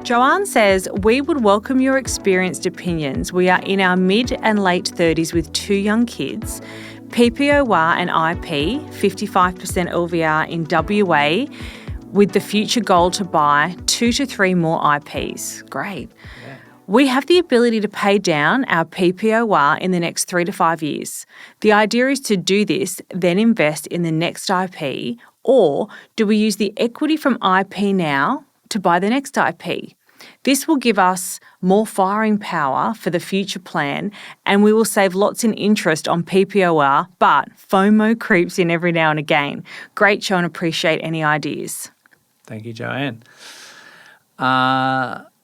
Joanne says, we would welcome your experienced opinions. We are in our mid and late 30s with 2 young kids, PPOR and IP, 55% LVR in WA, with the future goal to buy 2 to 3 more IPs. Great. Yeah. We have the ability to pay down our PPOR in the next 3 to 5 years. The idea is to do this, then invest in the next IP, or do we use the equity from IP now to buy the next IP? This will give us more firing power for the future plan, and we will save lots in interest on PPOR, but FOMO creeps in every now and again. Great show and appreciate any ideas. Thank you, Joanne.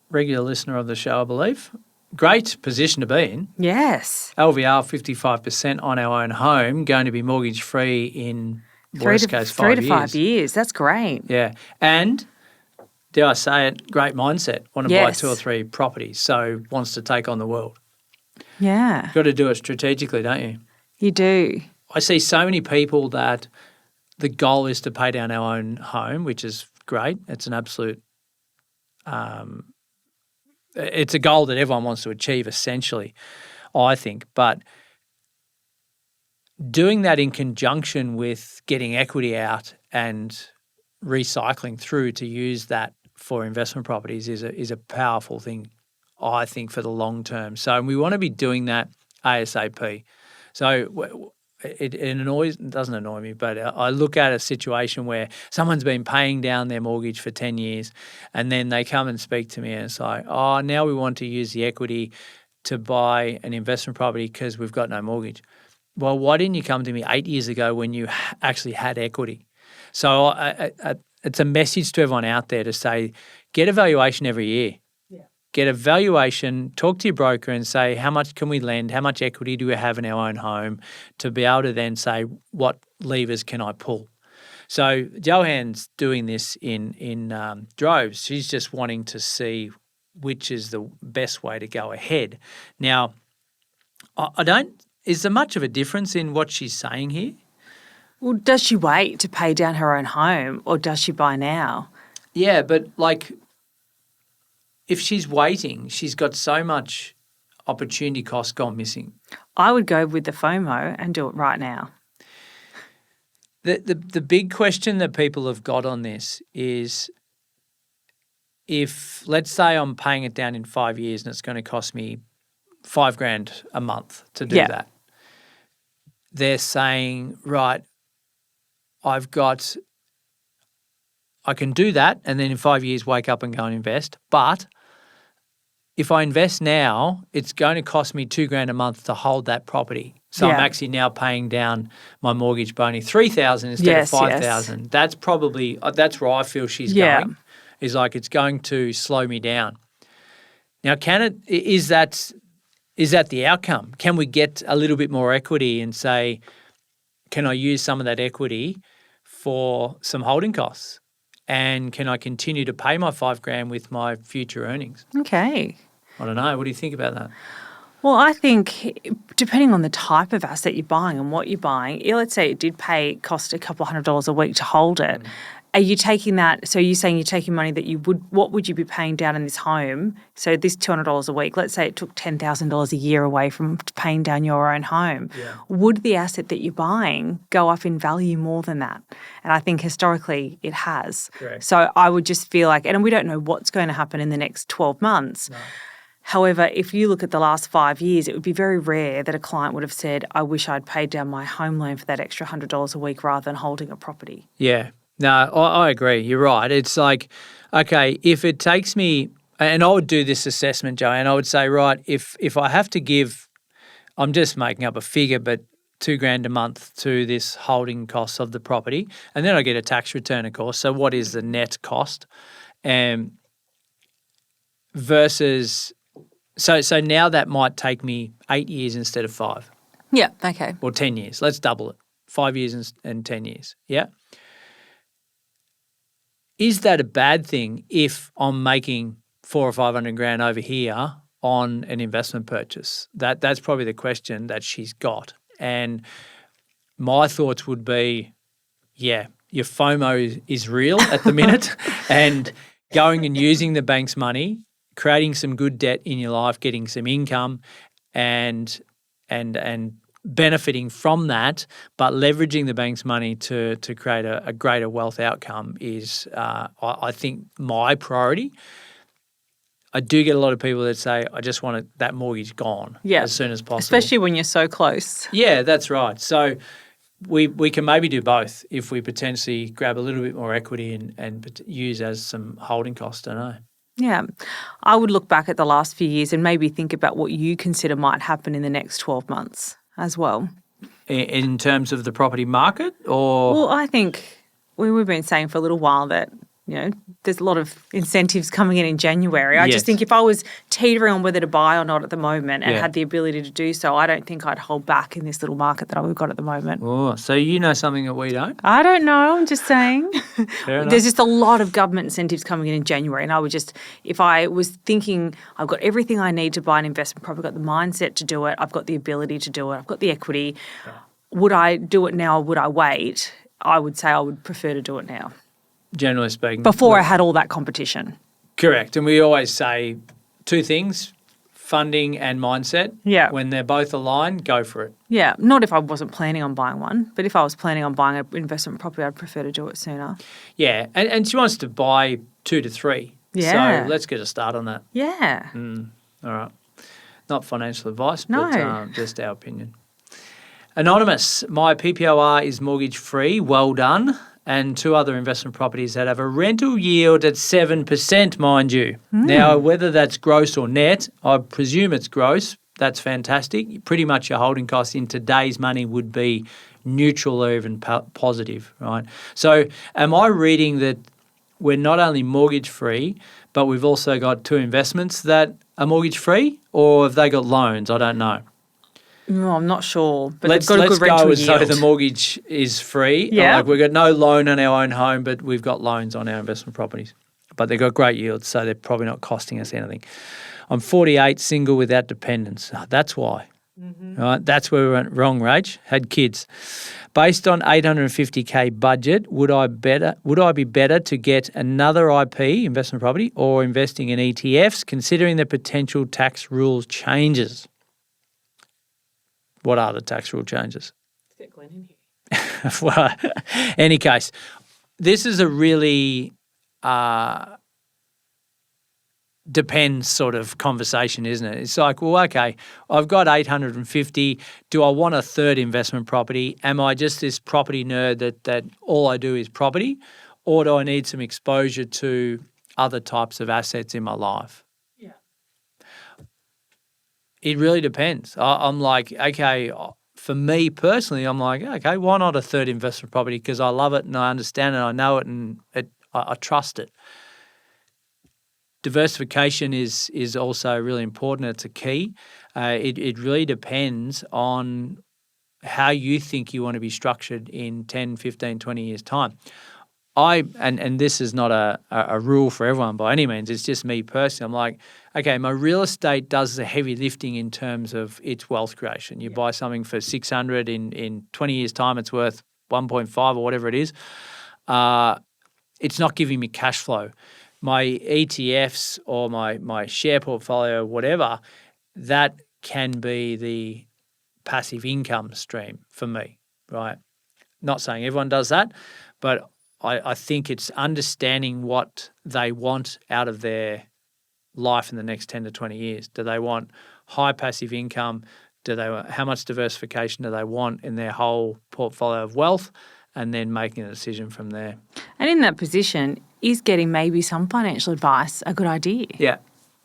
Regular listener of the show, I believe. Great position to be in. Yes. LVR 55% on our own home, going to be mortgage free in worst case 5 years. 3 to 5 years. That's great. Yeah. And dare I say it, great mindset. Want to buy 2 or 3 properties, so wants to take on the world. Yeah. You've got to do it strategically, don't you? You do. I see so many people that the goal is to pay down our own home, which is great. It's an absolute it's a goal that everyone wants to achieve essentially, I think. But doing that in conjunction with getting equity out and recycling through to use that for investment properties is a powerful thing, I think, for the long term. So we want to be doing that ASAP. So it doesn't annoy me, but I look at a situation where someone's been paying down their mortgage for 10 years and then they come and speak to me and it's like, oh, now we want to use the equity to buy an investment property because we've got no mortgage. Well, why didn't you come to me 8 years ago when you actually had equity? So it's a message to everyone out there to say, get a valuation every year. Yeah. Get a valuation, talk to your broker and say, how much can we lend? How much equity do we have in our own home, to be able to then say, what levers can I pull? So Joanne's doing this in droves. She's just wanting to see which is the best way to go ahead. Now, is there much of a difference in what she's saying here? Well, does she wait to pay down her own home or does she buy now? Yeah, but like if she's waiting, she's got so much opportunity cost gone missing. I would go with the FOMO and do it right now. The big question that people have got on this is, if let's say I'm paying it down in 5 years and it's going to cost me $5,000 a month to do that. They're saying, right, I can do that and then in 5 years wake up and go and invest. But if I invest now, it's going to cost me $2,000 a month to hold that property. So I'm actually now paying down my mortgage by only $3,000 instead of $5,000. Yes. That's probably that's where I feel she's going. Is like it's going to slow me down. Now, is that the outcome? Can we get a little bit more equity and say, can I use some of that equity for some holding costs? And can I continue to pay my $5,000 with my future earnings? Okay. I don't know. What do you think about that? Well, I think depending on the type of asset you're buying and what you're buying, let's say it did cost a couple $100 a week to hold it. Are you taking that, so you're saying you're taking money that what would you be paying down in this home? So this $200 a week, let's say it took $10,000 a year away from paying down your own home. Yeah. Would the asset that you're buying go up in value more than that? And I think historically it has. Correct. So I would just feel like, and we don't know what's going to happen in the next 12 months. No. However, if you look at the last 5 years, it would be very rare that a client would have said, I wish I'd paid down my home loan for that extra $100 a week rather than holding a property. Yeah. No, I agree. You're right. It's like, okay, if it takes me, and I would do this assessment, Joanne, I would say, right, if I have to give, I'm just making up a figure, but $2,000 a month to this holding cost of the property, and then I get a tax return, of course. So what is the net cost? Versus, so now that might take me 8 years instead of 5. Yeah, okay. Or 10 years. Let's double it. 5 years and 10 years. Yeah. Is that a bad thing if I'm making $400,000 or $500,000 over here on an investment purchase? That's probably the question that she's got. And my thoughts would be, yeah, your FOMO is real at the minute, and going and using the bank's money, creating some good debt in your life, getting some income, and benefiting from that, but leveraging the bank's money to create a greater wealth outcome is, I think, my priority. I do get a lot of people that say, I just want that mortgage gone as soon as possible. Especially when you're so close. Yeah, that's right. So we can maybe do both if we potentially grab a little bit more equity and use as some holding costs, I don't know. Yeah. I would look back at the last few years and maybe think about what you consider might happen in the next 12 months as well. In terms of the property market or? Well, I think we've been saying for a little while that, there's a lot of incentives coming in January. I just think if I was teetering on whether to buy or not at the moment and had the ability to do so, I don't think I'd hold back in this little market that we've got at the moment. Oh, so you know something that we don't? I don't know. I'm just saying. Fair enough. There's just a lot of government incentives coming in January, and I would just, if I was thinking I've got everything I need to buy an investment property, I've got the mindset to do it, I've got the ability to do it, I've got the equity, would I do it now or would I wait? I would say I would prefer to do it now. Generally speaking. Before I had all that competition. Correct. And we always say two things, funding and mindset. Yeah. When they're both aligned, go for it. Yeah. Not if I wasn't planning on buying one, but if I was planning on buying an investment property, I'd prefer to do it sooner. Yeah. And she wants to buy 2 to 3. Yeah. So let's get a start on that. Yeah. All right. Not financial advice, No. but just our opinion. Anonymous, my PPOR is mortgage free. Well done. And 2 other investment properties that have a rental yield at 7%, mind you. Now, whether that's gross or net, I presume it's gross. That's fantastic. Pretty much your holding cost in today's money would be neutral or even positive, right? So am I reading that we're not only mortgage free, but we've also got 2 investments that are mortgage free, or have they got loans? I don't know. No, I'm not sure, but Let's they've got a good rental go as yield. though the mortgage is free. Yeah. Like we've got no loan on our own home, but we've got loans on our investment properties. But they've got great yields, so they're probably not costing us anything. I'm 48, single without dependents. Oh, that's why. Right? That's where we went wrong, Rach. Had kids. Based on 850K budget, would I be better to get another IP, investment property, or investing in ETFs, considering the potential tax rules changes? What are the tax rule changes? Get Glenn in here. Well, any case, this is a really depends sort of conversation, isn't it? It's like, well, okay, I've got 850. Do I want a third investment property? Am I just this property nerd that all I do is property? Or do I need some exposure to other types of assets in my life? It really depends. I'm like, okay, for me personally, I'm like, okay, why not a third investment property? Because I love it and I understand it, I know it, and I trust it. Diversification is also really important. It's a key. It really depends on how you think you want to be structured in 10, 15, 20 years' time. And this is not a rule for everyone by any means. It's just me personally. I'm like, okay, my real estate does the heavy lifting in terms of its wealth creation. You buy something for 600 in 20 years' time, it's worth 1.5 or whatever it is. It's not giving me cash flow. My ETFs or my share portfolio, whatever, that can be the passive income stream for me, right? Not saying everyone does that, but I think it's understanding what they want out of their life in the next 10 to 20 years. Do they want high passive income? How much diversification do they want in their whole portfolio of wealth? And then making a decision from there. And in that position, is getting maybe some financial advice a good idea?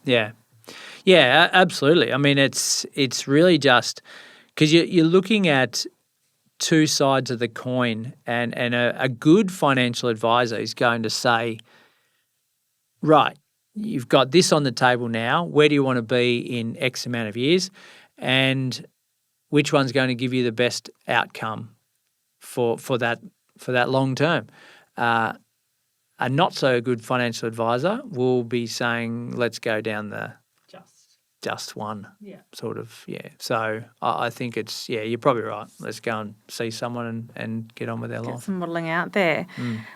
Yeah, absolutely. I mean, it's really just because you're looking at 2 sides of the coin, and a good financial advisor is going to say, right, you've got this on the table now. Where do you want to be in X amount of years? And which one's going to give you the best outcome for that long term? A not so good financial advisor will be saying, let's go down the just one sort of, So I think it's, you're probably right. Let's go and see someone and get on with our life. Get some modelling out there.